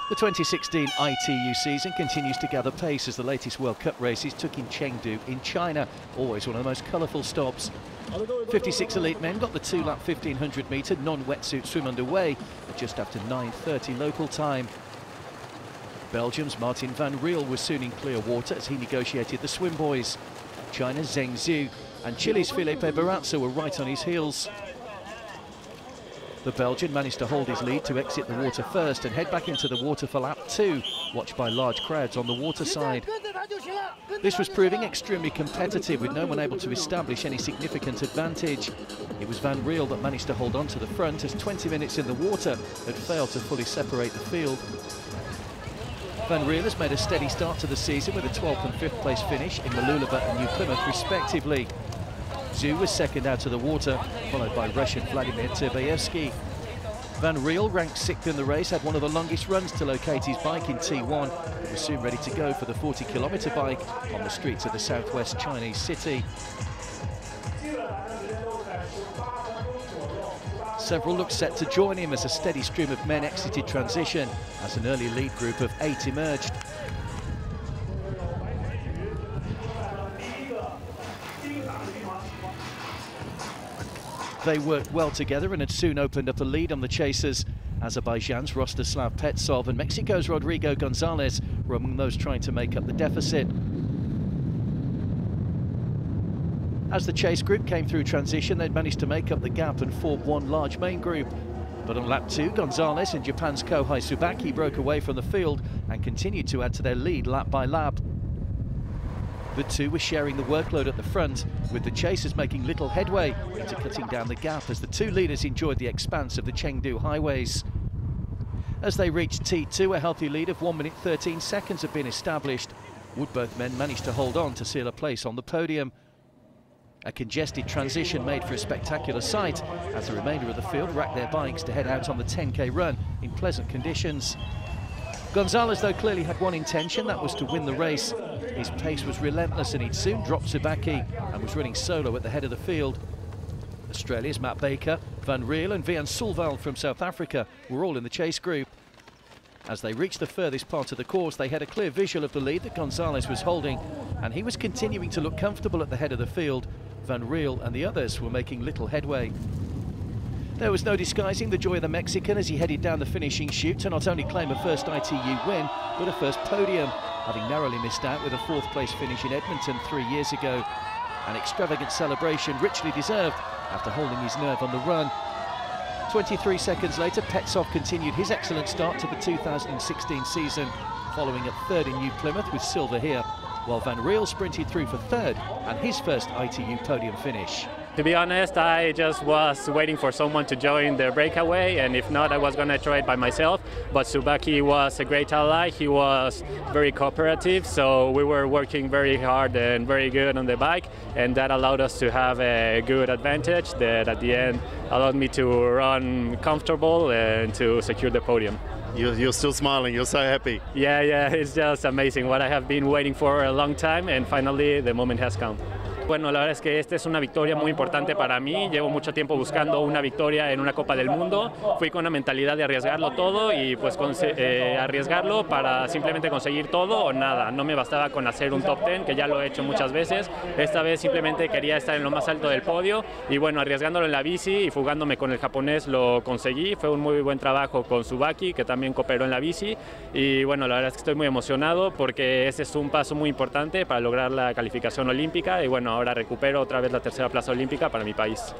The 2016 ITU season continues to gather pace as the latest World Cup races took in Chengdu in China, always one of the most colourful stops. 56 elite men got the 2-lap 1500-metre non-wetsuit swim underway at just after 9:30 local time. Belgium's Martin van Riel was soon in clear water as he negotiated the swim buoys. China's Zheng Zhu and Chile's Felipe Barraza were right on his heels. The Belgian managed to hold his lead to exit the water first and head back into the water for lap 2, watched by large crowds on the water side. This was proving extremely competitive, with no one able to establish any significant advantage. It was Van Riel that managed to hold on to the front, as 20 minutes in the water had failed to fully separate the field. Van Riel has made a steady start to the season with a 12th and 5th place finish in Mooloolaba and New Plymouth respectively. Zhu was second out of the water, followed by Russian Vladimir Terbayevsky. Van Riel, ranked 6th in the race, had one of the longest runs to locate his bike in T1, but was soon ready to go for the 40-kilometre bike on the streets of the southwest Chinese city. Several looked set to join him as a steady stream of men exited transition, as an early lead group of 8 emerged. They worked well together and had soon opened up a lead on the chasers. Azerbaijan's Rostislav Petsov and Mexico's Rodrigo Gonzalez were among those trying to make up the deficit. As the chase group came through transition, they'd managed to make up the gap and form one large main group. But on lap 2, Gonzalez and Japan's Kohei Tsubaki broke away from the field and continued to add to their lead lap by lap. The two were sharing the workload at the front, with the chasers making little headway into cutting down the gap as the two leaders enjoyed the expanse of the Chengdu highways. As they reached T2, a healthy lead of 1 minute 13 seconds had been established. Would both men manage to hold on to seal a place on the podium? A congested transition made for a spectacular sight as the remainder of the field racked their bikes to head out on the 10k run in pleasant conditions. Gonzalez, though, clearly had one intention, that was to win the race. His pace was relentless and he'd soon dropped Tsubaki and was running solo at the head of the field. Australia's Matt Baker, Van Riel and Vian Sulvald from South Africa were all in the chase group. As they reached the furthest part of the course, they had a clear visual of the lead that Gonzalez was holding, and he was continuing to look comfortable at the head of the field. Van Riel and the others were making little headway. There was no disguising the joy of the Mexican as he headed down the finishing chute to not only claim a first ITU win, but a first podium, having narrowly missed out with a 4th place finish in Edmonton 3 years ago. An extravagant celebration richly deserved after holding his nerve on the run. 23 seconds later, Petsov continued his excellent start to the 2016 season, following up 3rd in New Plymouth with silver here, while Van Riel sprinted through for 3rd and his first ITU podium finish. To be honest, I just was waiting for someone to join the breakaway, and if not, I was going to try it by myself. But Tsubaki was a great ally. He was very cooperative, so we were working very hard and very good on the bike, and that allowed us to have a good advantage that at the end allowed me to run comfortable and to secure the podium. You're still smiling, you're so happy. Yeah, it's just amazing. What I have been waiting for a long time, and finally the moment has come. Bueno, la verdad es que esta es una victoria muy importante para mí. Llevo mucho tiempo buscando una victoria en una Copa del Mundo. Fui con una mentalidad de arriesgarlo todo y pues arriesgarlo para simplemente conseguir todo o nada. No me bastaba con hacer un top 10, que ya lo he hecho muchas veces. Esta vez simplemente quería estar en lo más alto del podio y bueno, arriesgándolo en la bici y fugándome con el japonés lo conseguí. Fue un muy buen trabajo con Tsubaki, que también cooperó en la bici. Y bueno, la verdad es que estoy muy emocionado porque ese es un paso muy importante para lograr la calificación olímpica y bueno, ahora recupero otra vez la 3ª plaza olímpica para mi país.